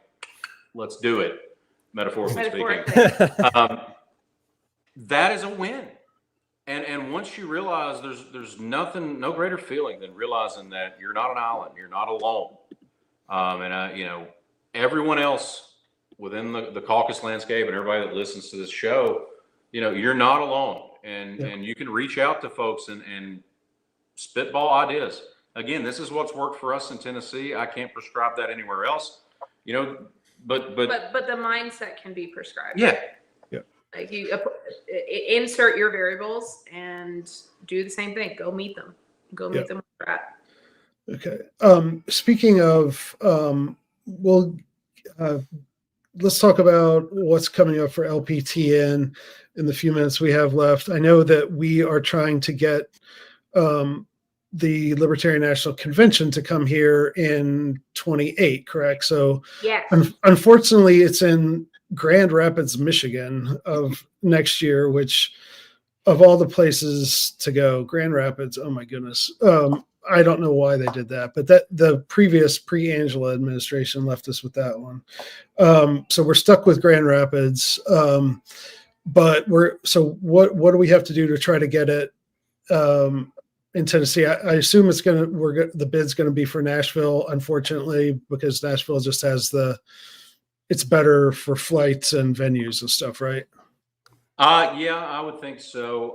let's do it, metaphorically speaking. That is a win. And once you realize there's nothing, no greater feeling than realizing that you're not an island, you're not alone. Everyone else within the caucus landscape and everybody that listens to this show, you're not alone. And you can reach out to folks and spitball ideas. Again, this is what's worked for us in Tennessee. I can't prescribe that anywhere else, but the mindset can be prescribed. Yeah. Like you insert your variables and do the same thing. Go meet them. Go meet them where they're at. Okay. Speaking of, let's talk about what's coming up for LPTN in the few minutes we have left. I know that we are trying to get the Libertarian National Convention to come here in 28, correct? So unfortunately, it's in Grand Rapids, Michigan of next year, which of all the places to go, Grand Rapids, oh my goodness. I don't know why they did that, but the previous pre-Angela administration left us with that one. So we're stuck with Grand Rapids. But what do we have to do to try to get it in Tennessee? I assume the bid's going to be for Nashville, unfortunately, because Nashville just has it's better for flights and venues and stuff, right? Yeah, I would think so.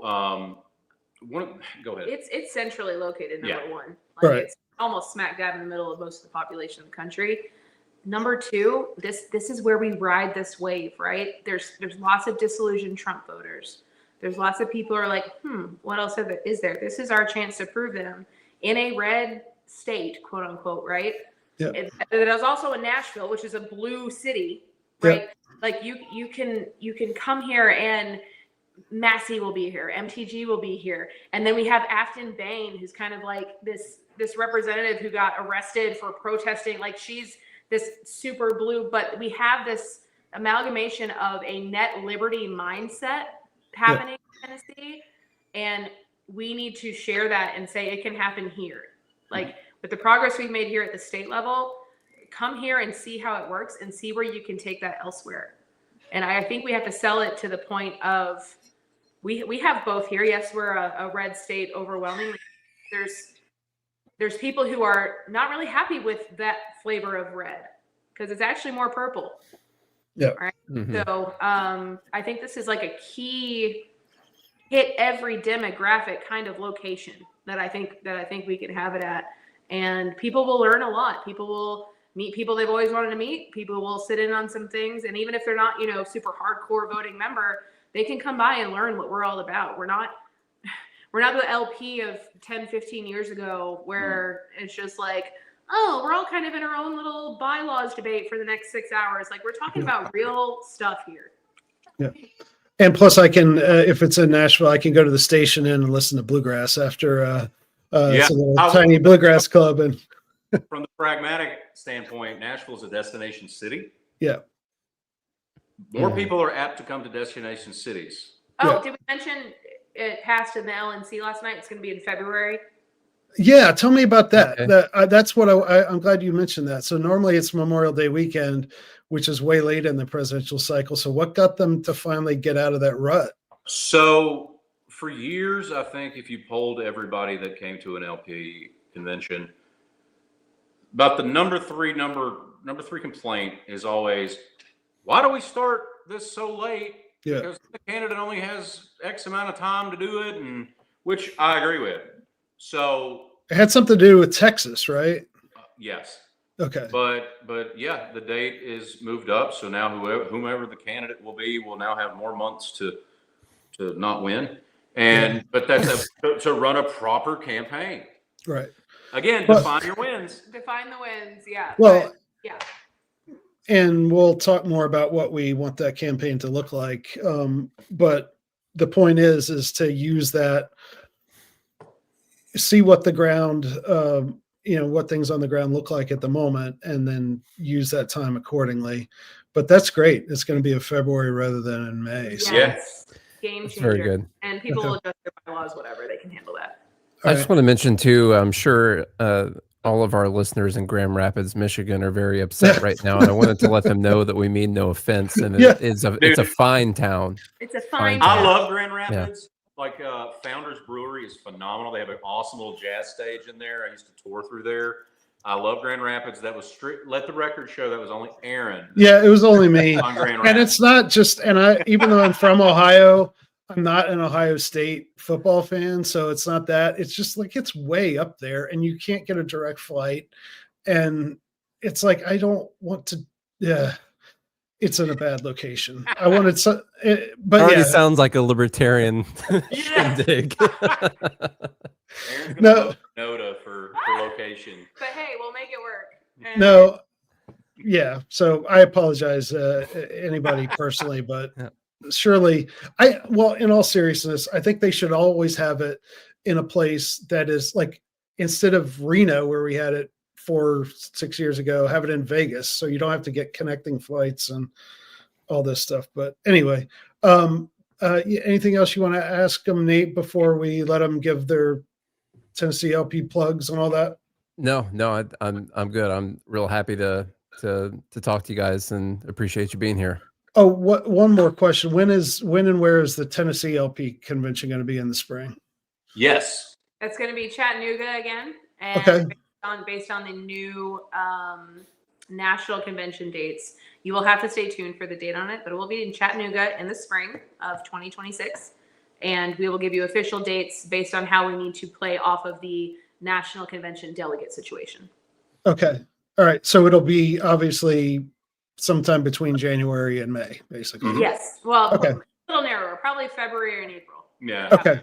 Go ahead. It's centrally located, number one. Right. It's almost smack dab in the middle of most of the population of the country. Number two, this is where we ride this wave, right? There's lots of disillusioned Trump voters. There's lots of people who are like, what else is there? This is our chance to prove them in a red state, quote unquote, right? Yeah. There's also in Nashville, which is a blue city, right? Yeah. Like you can come here and Massey will be here, MTG will be here, and then we have Afton Bain, who's kind of like this representative who got arrested for protesting. Like, she's this super blue, but we have this amalgamation of a net liberty mindset happening in Tennessee, and we need to share that and say it can happen here. Like, with the progress we've made here at the state level, come here and see how it works and see where you can take that elsewhere. And I think we have to sell it to the point of we have both here. Yes, we're a red state overwhelmingly. There's people who are not really happy with that flavor of red because it's actually more purple. Yeah. Right. So I think this is like a key hit every demographic kind of location that I think we can have it at. And people will learn a lot. People will meet people they've always wanted to meet. People will sit in on some things. And even if they're not, super hardcore voting member, they can come by and learn what we're all about. We're not the LP of 10, 15 years ago where it's just like, oh, we're all kind of in our own little bylaws debate for the next 6 hours. Like, we're talking about real stuff here. Yeah. And plus I can, if it's in Nashville, I can go to the station and listen to bluegrass after it's a little tiny bluegrass club. And from the pragmatic standpoint, Nashville's a destination city. Yeah. More people are apt to come to destination cities. Oh, did we mention it passed in the LNC last night? It's going to be in February. Yeah, tell me about that. Okay. That's what I'm glad you mentioned that. So normally it's Memorial Day weekend, which is way late in the presidential cycle. So what got them to finally get out of that rut? So for years, I think if you polled everybody that came to an LP convention, about the number three complaint is always, why do we start this so late? Yeah. Because the candidate only has X amount of time to do it, and which I agree with. So It had something to do with Texas, right? yes. Okay. But yeah, the date is moved up. So now whomever the candidate will be will now have more months to not win. And but that's to run a proper campaign. Right. Again, define your wins. Define the wins, yeah. Well, yeah. And we'll talk more about what we want that campaign to look like. But the point is to use that, see what the ground, what things on the ground look like at the moment, and then use that time accordingly. But that's great. It's going to be in February rather than in May. Yes. So. Yes. Game changer. Very good. And people will adjust their bylaws, whatever. They can handle that. I just want to mention too, I'm sure all of our listeners in Grand Rapids, Michigan are very upset right now. And I wanted to let them know that we mean no offense. And it's a fine town. It's a fine I town. love Grand Rapids. Yeah. Like Founders Brewery is phenomenal. They have an awesome little jazz stage in there. I used to tour through there. I love Grand Rapids. That was strict. Let the record show that was only Aaron. Yeah, it was only me. On Grand Rapids. And it's not just, even though I'm from Ohio, I'm not an Ohio State football fan. So it's not that. It's just like, it's way up there and you can't get a direct flight. And it's like, I don't want to, it's in a bad location. I wanted but it already sounds like a libertarian dig. No. Noda for location. But hey, we'll make it work. And No. Yeah. So I apologize, anybody personally, but surely in all seriousness, I think they should always have it in a place that is like, instead of Reno, where we had it 4-6 years ago, have it in Vegas. So you don't have to get connecting flights and all this stuff. But anyway, anything else you want to ask them, Nate, before we let them give their Tennessee LP plugs and all that? No, I'm good. I'm real happy to talk to you guys and appreciate you being here. Oh, one more question. When and where is the Tennessee LP convention going to be in the spring? Yes. It's going to be Chattanooga again. And Okay. Based on the new national convention dates, you will have to stay tuned for the date on it, but it will be in Chattanooga in the spring of 2026. And we will give you official dates based on how we need to play off of the national convention delegate situation. Okay. All right. So it'll be obviously sometime between January and May, basically. Yes. Well, okay. A little narrower, probably February and April. Yeah. Okay.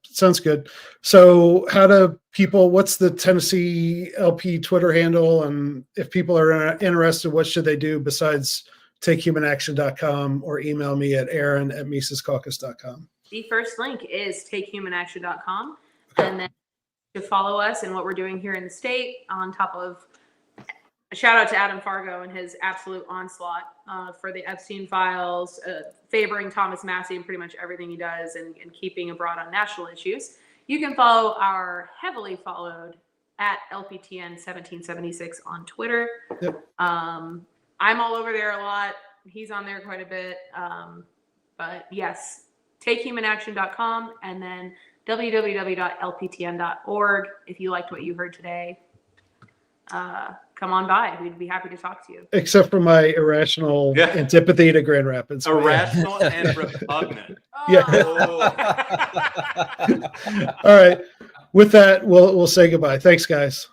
Sounds good. So what's the Tennessee LP Twitter handle? And if people are interested, what should they do besides takehumanaction.com or email me at aaron@misescaucus.com. The first link is takehumanaction.com. And then to follow us and what we're doing here in the state, on top of a shout out to Adam Fargo and his absolute onslaught for the Epstein files, favoring Thomas Massey and pretty much everything he does, and keeping abroad on national issues. You can follow our heavily followed at LPTN 1776 on Twitter. Yep. I'm all over there a lot. He's on there quite a bit. But yes, takehumanaction.com and then www.lptn.org. If you liked what you heard today, come on by. We'd be happy to talk to you. Except for my irrational antipathy to Grand Rapids. Irrational and repugnant. Yeah. Oh. All right. With that, we'll say goodbye. Thanks, guys.